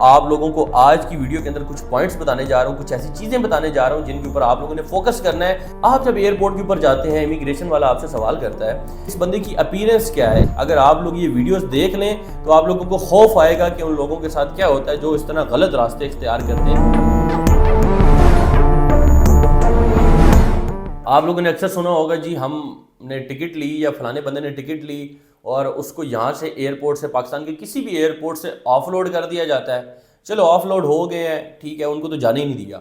آپ لوگوں کو آج کی ویڈیو کے اندر کچھ پوائنٹس بتانے جا رہا ہوں، کچھ ایسی چیزیں بتانے جا رہا ہوں جن کے اوپر آپ لوگوں نے فوکس کرنا ہے۔ آپ جب ایئرپورٹ کے اوپر جاتے ہیں، امیگریشن والا آپ سے سوال کرتا ہے اس بندے کی اپیرنس کیا ہے۔ اگر آپ لوگ یہ ویڈیوز دیکھ لیں تو آپ لوگوں کو خوف آئے گا کہ ان لوگوں کے ساتھ کیا ہوتا ہے جو اس طرح غلط راستے اختیار کرتے ہیں۔ آپ لوگوں نے اکثر سنا ہوگا جی ہم نے ٹکٹ لی یا فلانے بندے نے ٹکٹ لی اور اس کو یہاں سے ایئرپورٹ سے، پاکستان کے کسی بھی ایئرپورٹ سے آف لوڈ کر دیا جاتا ہے۔ چلو آف لوڈ ہو گئے ہیں، ٹھیک ہے، ان کو تو جانے ہی نہیں دیا۔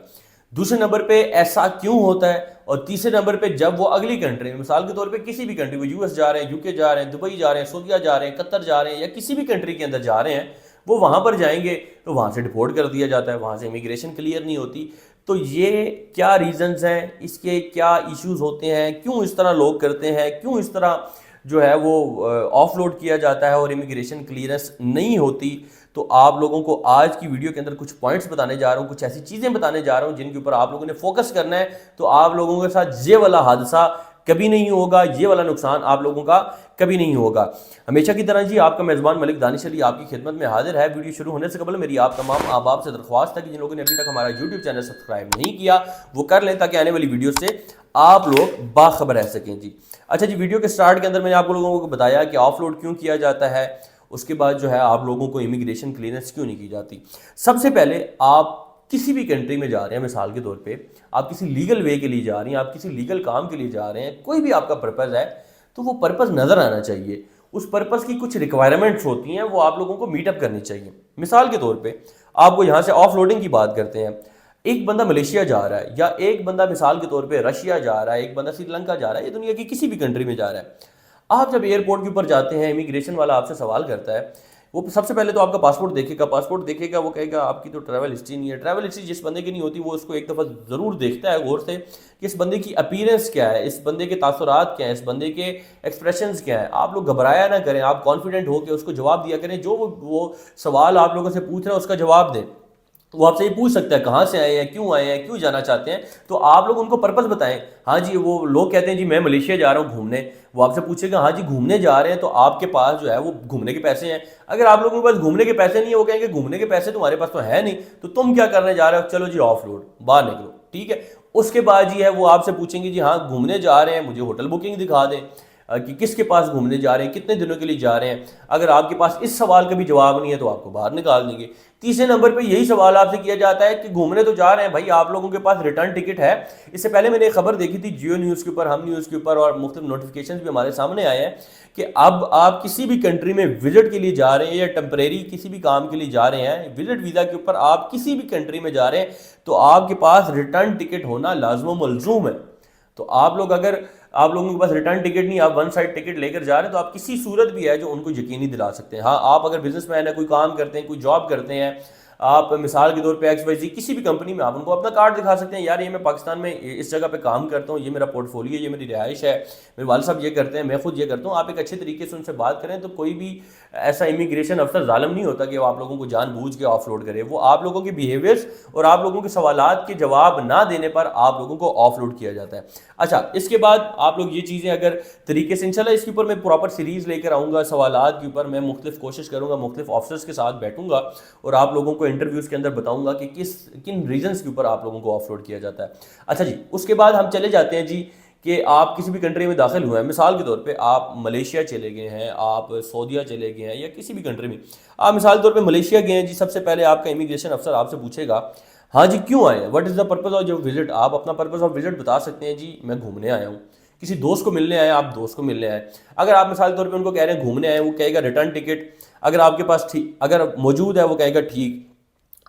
دوسرے نمبر پہ ایسا کیوں ہوتا ہے؟ اور تیسرے نمبر پہ جب وہ اگلی کنٹری میں، مثال کے طور پہ کسی بھی کنٹری، وہ یو ایس جا رہے ہیں، یو کے جا رہے ہیں، دبئی جا رہے ہیں، سعودیہ جا رہے ہیں، قطر جا رہے ہیں، یا کسی بھی کنٹری کے اندر جا رہے ہیں، وہ وہاں پر جائیں گے تو وہاں سے ڈپورٹ کر دیا جاتا ہے، وہاں سے امیگریشن کلیئر نہیں ہوتی۔ تو یہ کیا ریزنز ہیں، اس کے کیا ایشوز ہوتے ہیں، کیوں اس طرح لوگ کرتے ہیں، کیوں اس طرح جو ہے وہ آف لوڈ کیا جاتا ہے اور امیگریشن کلیئرنس نہیں ہوتی؟ تو آپ لوگوں کو آج کی ویڈیو کے اندر کچھ پوائنٹس بتانے جا رہا ہوں، کچھ ایسی چیزیں بتانے جا رہا ہوں جن کے اوپر آپ لوگوں نے فوکس کرنا ہے، تو آپ لوگوں کے ساتھ یہ والا حادثہ کبھی نہیں ہوگا، یہ والا نقصان آپ لوگوں کا کبھی نہیں ہوگا۔ ہمیشہ کی طرح جی آپ کا میزبان ملک دانش علی آپ کی خدمت میں حاضر ہے۔ ویڈیو شروع ہونے سے قبل میری آپ تمام احباب سے درخواست ہے کہ جن لوگوں نے ابھی تک ہمارا یوٹیوب چینل سبسکرائب نہیں کیا وہ کر لیں تاکہ آنے والی ویڈیو سے آپ لوگ باخبر رہ سکیں جی۔ اچھا جی، ویڈیو کے سٹارٹ کے اندر میں نے آپ لوگوں کو بتایا کہ آف لوڈ کیوں کیا جاتا ہے، اس کے بعد جو ہے آپ لوگوں کو امیگریشن کلیئرنس کیوں نہیں کی جاتی۔ سب سے پہلے آپ کسی بھی کنٹری میں جا رہے ہیں، مثال کے طور پہ آپ کسی لیگل وے کے لیے جا رہی ہیں، آپ کسی لیگل کام کے لیے جا رہے ہیں، کوئی بھی آپ کا پرپز ہے تو وہ پرپز نظر آنا چاہیے۔ اس پرپز کی کچھ ریکوائرمنٹس ہوتی ہیں، وہ آپ لوگوں کو میٹ اپ کرنی چاہیے۔ مثال کے طور پہ آپ کو یہاں سے آف لوڈنگ کی بات کرتے ہیں، ایک بندہ ملیشیا جا رہا ہے، یا ایک بندہ مثال کے طور پہ رشیا جا رہا ہے، ایک بندہ سری لنکا جا رہا ہے، یا دنیا کی کسی بھی کنٹری میں جا رہا ہے۔ آپ جب ایئرپورٹ کے اوپر جاتے ہیں، امیگریشن والا آپ سے سوال کرتا ہے، وہ سب سے پہلے تو آپ کا پاسپورٹ دیکھے گا، وہ کہے گا آپ کی تو ٹریول ہسٹری نہیں ہے۔ ٹریول ہسٹری جس بندے کی نہیں ہوتی وہ اس کو ایک دفعہ ضرور دیکھتا ہے غور سے کہ اس بندے کی اپیرنس کیا ہے، اس بندے کے تاثرات کیا ہیں، اس بندے کے ایکسپریشنز کیا ہیں۔ آپ لوگ گھبرایا نہ کریں، آپ کانفیڈنٹ ہو کے اس کو جواب دیا کریں، جو وہ سوال آپ لوگوں سے پوچھ رہے ہیں اس کا جواب دیں۔ وہ آپ سے یہ پوچھ سکتا ہے کہاں سے آئے ہیں، کیوں جانا چاہتے ہیں، تو آپ لوگ ان کو پرپز بتائیں۔ ہاں جی، وہ لوگ کہتے ہیں جی میں ملیشیا جا رہا ہوں گھومنے، وہ آپ سے پوچھے گا ہاں جی گھومنے جا رہے ہیں تو آپ کے پاس جو ہے وہ گھومنے کے پیسے ہیں۔ اگر آپ لوگوں کے پاس گھومنے کے پیسے نہیں ہیں، وہ کہیں گے گھومنے کے پیسے تمہارے پاس تو ہے نہیں، تو تم کیا کرنے جا رہے ہو، چلو جی آف لوڈ، باہر نکلو، ٹھیک ہے۔ اس کے بعد جی ہے وہ آپ سے پوچھیں گے جی ہاں گھومنے جا رہے ہیں، مجھے ہوٹل بکنگ دکھا دیں کہ کس کے پاس گھومنے جا رہے ہیں، کتنے دنوں کے لیے جا رہے ہیں۔ اگر آپ کے پاس اس سوال کا بھی جواب نہیں ہے تو آپ کو باہر نکال دیں گے۔ تیسرے نمبر پہ یہی سوال آپ سے کیا جاتا ہے کہ گھومنے تو جا رہے ہیں بھائی، آپ لوگوں کے پاس ریٹرن ٹکٹ ہے؟ اس سے پہلے میں نے ایک خبر دیکھی تھی جیو نیوز کے اوپر، ہم نیوز کے اوپر، اور مختلف نوٹیفیکیشنز بھی ہمارے سامنے آئے ہیں کہ اب آپ کسی بھی کنٹری میں وزٹ کے لیے جا رہے ہیں یا ٹیمپریری کسی بھی کام کے لیے جا رہے ہیں، وزٹ ویزا کے اوپر آپ کسی بھی کنٹری میں جا رہے ہیں تو آپ کے پاس ریٹرن ٹکٹ ہونا لازم و ملزوم ہے۔ تو آپ لوگ اگر آپ لوگوں کے پاس ریٹرن ٹکٹ نہیں، آپ ون سائڈ ٹکٹ لے کر جا رہے ہیں تو آپ کسی صورت بھی ہے جو ان کو یقینی دلا سکتے ہیں۔ ہاں آپ اگر بزنس مین ہیں، کوئی کام کرتے ہیں، کوئی جاب کرتے ہیں، آپ مثال کے طور پہ ایکس وائی زی کسی بھی کمپنی میں آپ ان کو اپنا کارڈ دکھا سکتے ہیں، یار یہ میں پاکستان میں اس جگہ پہ کام کرتا ہوں، یہ میرا پورٹ فولیو ہے، یہ میری رہائش ہے، میرے والد صاحب یہ کرتے ہیں، میں خود یہ کرتا ہوں۔ آپ ایک اچھے طریقے سے ان سے بات کریں تو کوئی بھی ایسا امیگریشن افسر ظالم نہیں ہوتا کہ وہ آپ لوگوں کو جان بوجھ کے آف لوڈ کرے۔ وہ آپ لوگوں کے بیہیویئرس اور آپ لوگوں کے سوالات کے جواب نہ دینے پر آپ لوگوں کو آف لوڈ کیا جاتا ہے۔ اچھا، اس کے بعد آپ لوگ یہ چیزیں اگر طریقے سے، انشاءاللہ اس کے اوپر میں پراپر سیریز لے کر آؤں گا، سوالات کے اوپر میں مختلف کوشش کروں گا، مختلف آفسرز کے ساتھ بیٹھوں گا اور آپ لوگوں کو انٹرویوز کے اندر بتاؤں گا کہ کن ریزنز کے اوپر آپ لوگوں کو آف لوڈ کیا جاتا ہے۔ اچھا جی، اس کے بعد ہم چلے جاتے ہیں جی کہ آپ کسی بھی کنٹری میں داخل ہوئے ہیں، مثال کے طور پہ آپ ملیشیا چلے گئے ہیں، آپ سعودیہ چلے گئے ہیں، یا کسی بھی کنٹری میں آپ مثال کے طور پہ ملیشیا گئے ہیں جی، سب سے پہلے آپ کا امیگریشن افسر آپ سے پوچھے گا ہاں جی کیوں آئے ہیں، what is the purpose of your visit. آپ اپنا پرپز آف وزٹ بتا سکتے ہیں جی میں گھومنے آیا ہوں، کسی دوست کو ملنے آئے آپ دوست کو ملنے آئے۔ اگر آپ مثال کے طور پہ ان کو کہہ رہے ہیں گھومنے آئے، وہ کہے گا ریٹرن ٹکٹ، اگر آپ کے پاس اگر موجود ہے وہ کہے گا ٹھیک۔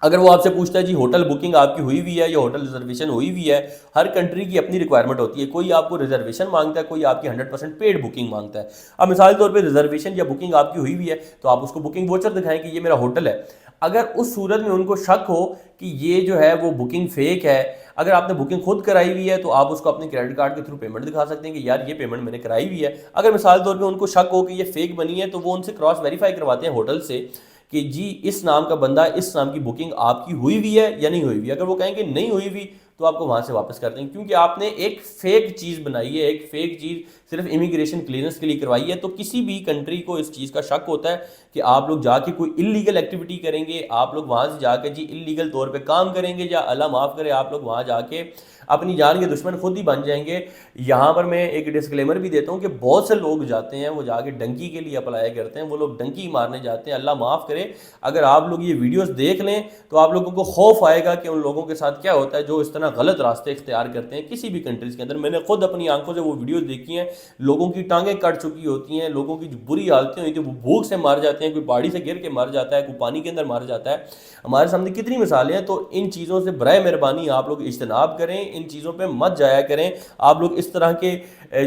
اگر وہ آپ سے پوچھتا ہے جی ہوٹل بکنگ آپ کی ہوئی ہوئی ہے یا ہوٹل ریزرویشن ہوئی ہوئی ہے، ہر کنٹری کی اپنی ریکوائرمنٹ ہوتی ہے، کوئی آپ کو ریزرویشن مانگتا ہے، کوئی آپ کی 100% پیڈ بکنگ مانگتا ہے۔ اب مثال کے طور پہ ریزرویشن یا بکنگ آپ کی ہوئی ہوئی ہے تو آپ اس کو بکنگ ووچر دکھائیں کہ یہ میرا ہوٹل ہے۔ اگر اس صورت میں ان کو شک ہو کہ یہ جو ہے وہ بکنگ فیک ہے، اگر آپ نے بکنگ خود کرائی ہوئی ہے تو آپ اس کو اپنے کریڈٹ کارڈ کے تھرو پیمنٹ دکھا سکتے ہیں کہ یار یہ پیمنٹ میں نے کرائی ہوئی ہے۔ اگر مثال طور پہ ان کو شک ہو کہ یہ فیک بنی ہے تو وہ ان سے کراس ویریفائی کرواتے ہیں ہوٹل سے کہ جی اس نام کا بندہ، اس نام کی بکنگ آپ کی ہوئی ہوئی ہے یا نہیں ہوئی ہوئی۔ اگر وہ کہیں کہ نہیں ہوئی ہوئی تو آپ کو وہاں سے واپس کر دیں گے، کیونکہ آپ نے ایک فیک چیز بنائی ہے، ایک فیک چیز صرف امیگریشن کلیئرنس کے لیے کروائی ہے۔ تو کسی بھی کنٹری کو اس چیز کا شک ہوتا ہے کہ آپ لوگ جا کے کوئی اللیگل ایکٹیویٹی کریں گے، آپ لوگ وہاں سے جا کے جی اللیگل طور پہ کام کریں گے، یا اللہ معاف کرے آپ لوگ وہاں جا کے اپنی جان کے دشمن خود ہی بن جائیں گے۔ یہاں پر میں ایک ڈسکلیمر بھی دیتا ہوں کہ بہت سے لوگ جاتے ہیں، وہ جا کے ڈنکی کے لیے اپلائی کرتے ہیں، وہ لوگ ڈنکی مارنے جاتے ہیں۔ اللہ معاف کرے، اگر آپ لوگ یہ ویڈیوز دیکھ لیں تو آپ لوگوں کو خوف آئے گا کہ ان لوگوں کے ساتھ کیا ہوتا ہے جو اس طرح غلط راستے اختیار کرتے ہیں کسی بھی کنٹریز کے اندر۔ میں نے خود اپنی آنکھوں سے وہ ویڈیوز دیکھی ہیں، لوگوں کی ٹانگیں کٹ چکی ہوتی ہیں، لوگوں کی جو بری حالتیں ہوئی تھیں، وہ بھوک سے مر جاتے ہیں، کوئی پہاڑی سے گر کے مر جاتا ہے، کوئی پانی کے اندر مر جاتا ہے۔ ہمارے سامنے کتنی مثالیں ہیں۔ تو ان چیزوں سے برائے مہربانی آپ لوگ اجتناب کریں، ان چیزوں پہ مت جایا کریں، آپ لوگ اس طرح کے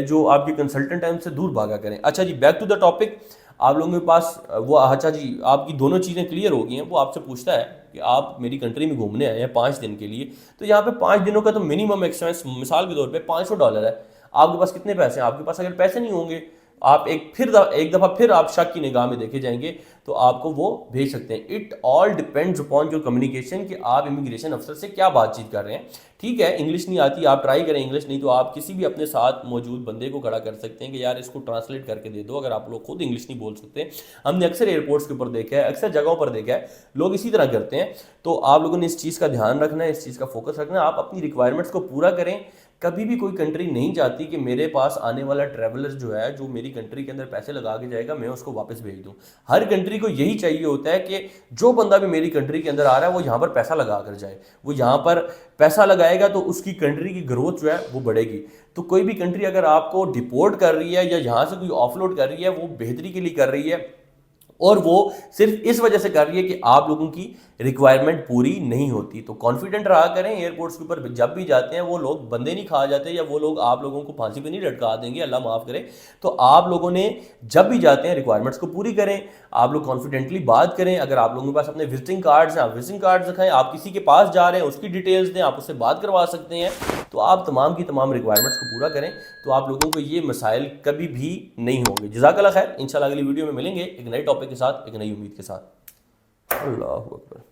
جو آپ کے کنسلٹنٹ ہیں ان سے دور بھاگا کریں۔ اچھا جی، بیک ٹو دا ٹاپک، آپ لوگوں کے پاس وہ اچھا جی آپ کی دونوں چیزیں کلیئر ہو گئی ہیں۔ وہ آپ سے پوچھتا ہے کہ آپ میری کنٹری میں گھومنے آئے ہیں 5 دن کے لیے، تو یہاں پہ 5 دنوں کا تو منیمم ایکسپینس مثال کے طور پہ $500 ہے۔ آپ کے پاس کتنے پیسے ہیں؟ آپ کے پاس اگر پیسے نہیں ہوں گے، آپ ایک دفعہ پھر آپ شک کی نگاہ میں دیکھے جائیں گے تو آپ کو وہ بھیج سکتے ہیں۔ It all depends upon your communication, کہ آپ امیگریشن افسر سے کیا بات چیت کر رہے ہیں۔ ٹھیک ہے، انگلش نہیں آتی آپ ٹرائی کریں، انگلش نہیں تو آپ کسی بھی اپنے ساتھ موجود بندے کو کھڑا کر سکتے ہیں کہ یار اس کو ٹرانسلیٹ کر کے دے دو، اگر آپ لوگ خود انگلش نہیں بول سکتے۔ ہم نے اکثر ایئرپورٹس کے اوپر دیکھا ہے، اکثر جگہوں پر دیکھا ہے، لوگ اسی طرح کرتے ہیں۔ تو آپ لوگوں نے اس چیز کا دھیان رکھنا ہے، اس چیز کا فوکس رکھنا ہے، آپ اپنی ریکوائرمنٹس کو پورا کریں۔ کبھی بھی کوئی کنٹری نہیں چاہتی کہ میرے پاس آنے والا ٹریولر جو ہے، جو میری کنٹری کے اندر پیسے لگا کے جائے گا، میں اس کو واپس بھیج دوں۔ ہر کنٹری کو یہی چاہیے ہوتا ہے کہ جو بندہ بھی میری کنٹری کے اندر آ رہا ہے وہ یہاں پر پیسہ لگا کر جائے، وہ یہاں پر پیسہ لگائے گا تو اس کی کنٹری کی گروتھ جو ہے وہ بڑھے گی۔ تو کوئی بھی کنٹری اگر آپ کو ڈپورٹ کر رہی ہے یا یہاں سے کوئی آف لوڈ کر رہی ہے، وہ بہتری کے لیے کر رہی ہے، اور وہ صرف اس وجہ سے کر رہی ہے کہ آپ لوگوں کی ریکوائرمنٹ پوری نہیں ہوتی۔ تو کانفیڈنٹ رہا کریں، ایئرپورٹس کے اوپر جب بھی جاتے ہیں وہ لوگ بندے نہیں کھا جاتے، یا وہ لوگ آپ لوگوں کو پھانسی پہ نہیں لٹکا دیں گے، اللہ معاف کرے۔ تو آپ لوگوں نے جب بھی جاتے ہیں ریکوائرمنٹس کو پوری کریں، آپ لوگ کانفیڈنٹلی بات کریں۔ اگر آپ لوگوں کے پاس اپنے وزٹنگ کارڈز ہیں، آپ وزٹنگ کارڈز دکھائیں، آپ کسی کے پاس جا رہے ہیں اس کی ڈیٹیلز دیں، آپ اس سے بات کروا سکتے ہیں، تو آپ تمام کی تمام ریکوائرمنٹس کو پورا کریں، تو آپ لوگوں کو یہ مسائل کبھی بھی نہیں ہوں گے۔ جزاک اللہ خیر، انشاءاللہ اگلی ویڈیو میں ملیں گے ایک نئے ٹاپک کے ساتھ، ایک نئی امید کے ساتھ۔ اللہ اکبر۔